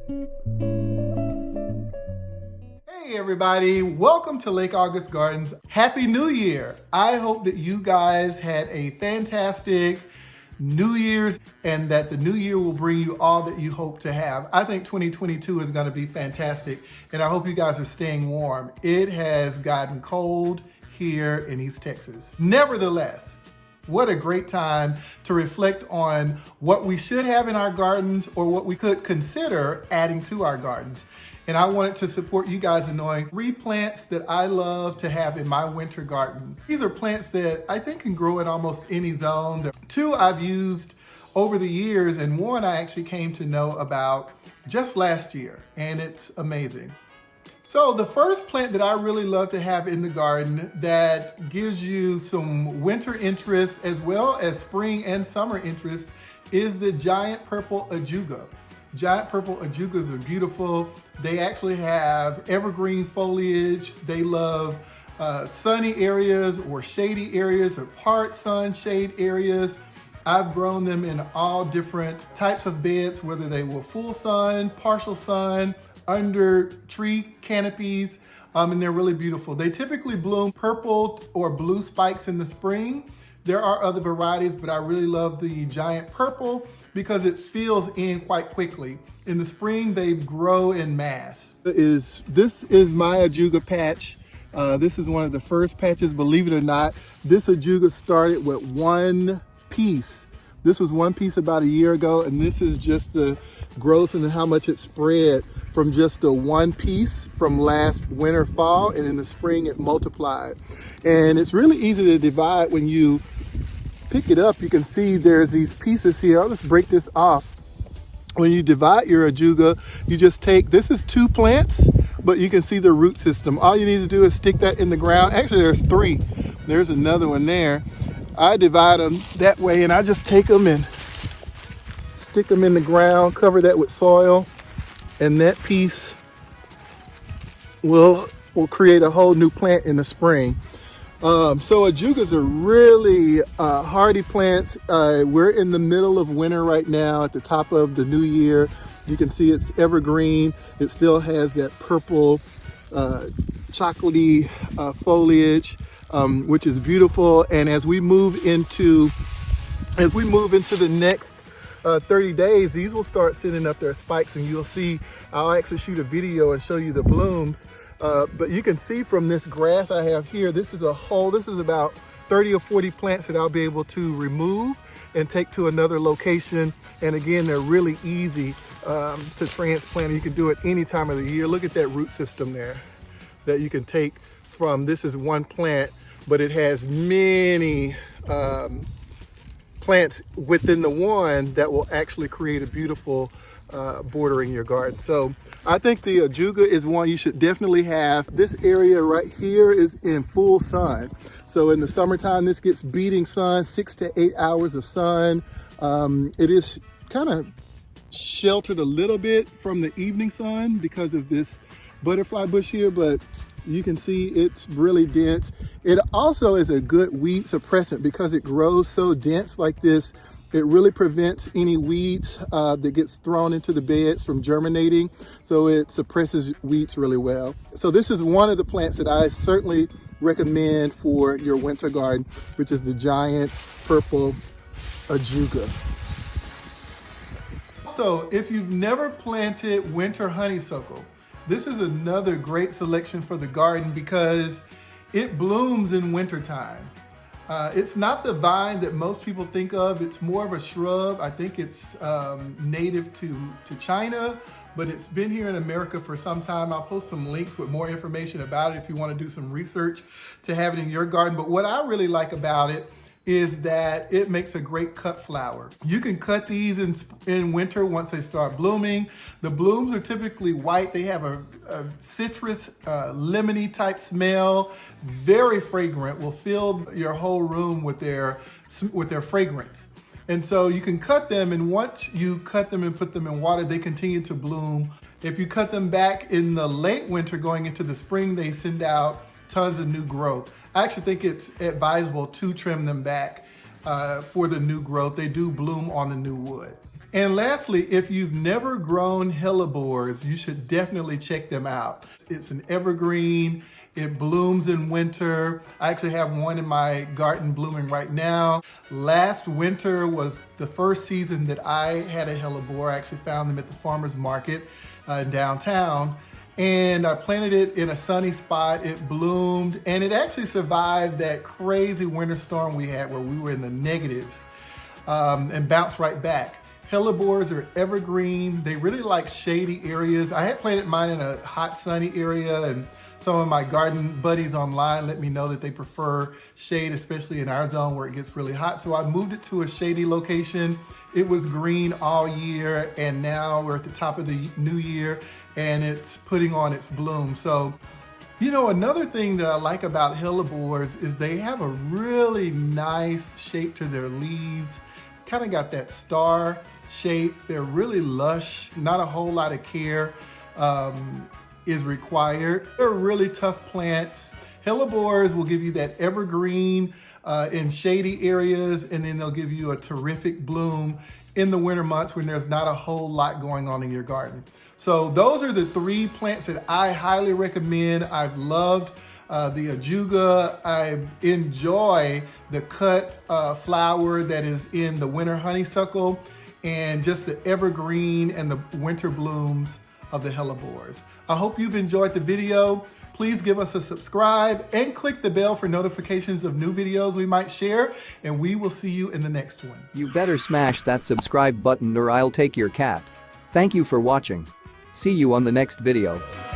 Hey everybody, welcome to Lake August Gardens. Happy New Year. I hope that you guys had a fantastic New Year's and that the new year will bring you all that you hope to have. I think 2022 is going to be fantastic and I hope you guys are staying warm. It has gotten cold here in East Texas. Nevertheless, what a great time to reflect on what we should have in our gardens or what we could consider adding to our gardens. And I wanted to support you guys in knowing 3 plants that I love to have in my winter garden. These are plants that I think can grow in almost any zone. 2 I've used over the years, and 1 I actually came to know about just last year, and it's amazing. So the first plant that I really love to have in the garden that gives you some winter interest as well as spring and summer interest is the giant purple Ajuga. Giant purple Ajugas are beautiful. They actually have evergreen foliage. They love sunny areas or shady areas or part sun shade areas. I've grown them in all different types of beds, whether they were full sun, partial sun, under tree canopies, and they're really beautiful. They typically bloom purple or blue spikes in the spring. There are other varieties, but I really love the giant purple because it fills in quite quickly. In the spring, they grow in mass. This is my Ajuga patch. This is one of the first patches, believe it or not. This Ajuga started with 1 piece. This was 1 piece about a year ago, and this is just the growth and how much it spread from just a 1 piece from last winter, fall, and in the spring it multiplied. And it's really easy to divide when you pick it up. You can see there's these pieces here. I'll just break this off. When you divide your Ajuga, you just take, this is 2 plants, but you can see the root system. All you need to do is stick that in the ground. Actually, there's 3. There's another one there. I divide them that way and I just take them and stick them in the ground, cover that with soil, and that piece will create a whole new plant in the spring. So Ajugas are really hardy plants. We're in the middle of winter right now, at the top of the new year. You can see it's evergreen. It still has that purple, chocolatey foliage, which is beautiful. And as we move into the next 30 days, these will start sending up their spikes, and you'll see, I'll actually shoot a video and show you the blooms. But you can see from this grass I have here, this is about 30 or 40 plants that I'll be able to remove and take to another location. And again, they're really easy to transplant. You can do it any time of the year. Look at that root system there that you can take from. This is 1 plant, but it has many plants within the one that will actually create a beautiful bordering your garden. So I think the Ajuga is one you should definitely have. This area right here is in full sun. So in the summertime, this gets beating sun, 6 to 8 hours of sun. It is kind of sheltered a little bit from the evening sun because of this butterfly bush here, but you can see it's really dense. It also is a good weed suppressant because it grows so dense like this. It really prevents any weeds that gets thrown into the beds from germinating. So it suppresses weeds really well. So this is one of the plants that I certainly recommend for your winter garden, which is the giant purple Ajuga. So if you've never planted winter honeysuckle, this is another great selection for the garden because it blooms in wintertime. It's not the vine that most people think of. It's more of a shrub. I think it's native to China, but it's been here in America for some time. I'll post some links with more information about it if you want to do some research to have it in your garden. But what I really like about it is that it makes a great cut flower. You can cut these in winter once they start blooming. The blooms are typically white. They have a citrus, lemony type smell, very fragrant, will fill your whole room with their fragrance. And so you can cut them, and once you cut them and put them in water, they continue to bloom. If you cut them back in the late winter going into the spring, they send out tons of new growth. I actually think it's advisable to trim them back for the new growth. They do bloom on the new wood. And lastly, if you've never grown hellebores, you should definitely check them out. It's an evergreen. It blooms in winter. I actually have one in my garden blooming right now. Last winter was the first season that I had a hellebore. I actually found them at the farmer's market in downtown. And I planted it in a sunny spot. It bloomed, and it actually survived that crazy winter storm we had where we were in the negatives and bounced right back. Hellebores are evergreen. They really like shady areas. I had planted mine in a hot, sunny area, and some of my garden buddies online let me know that they prefer shade, especially in our zone where it gets really hot. So I moved it to a shady location. It was green all year, and now we're at the top of the new year and it's putting on its bloom. So, you know, another thing that I like about hellebores is they have a really nice shape to their leaves. Kind of got that star shape. They're really lush, not a whole lot of care is required. They're really tough plants. Hellebores will give you that evergreen in shady areas, and then they'll give you a terrific bloom in the winter months when there's not a whole lot going on in your garden. So those are the 3 plants that I highly recommend. I've loved the Ajuga. I enjoy the cut flower that is in the winter honeysuckle, and just the evergreen and the winter blooms of the hellebores. I hope you've enjoyed the video. Please give us a subscribe and click the bell for notifications of new videos we might share, and we will see you in the next one. You better smash that subscribe button or I'll take your cat. Thank you for watching. See you on the next video.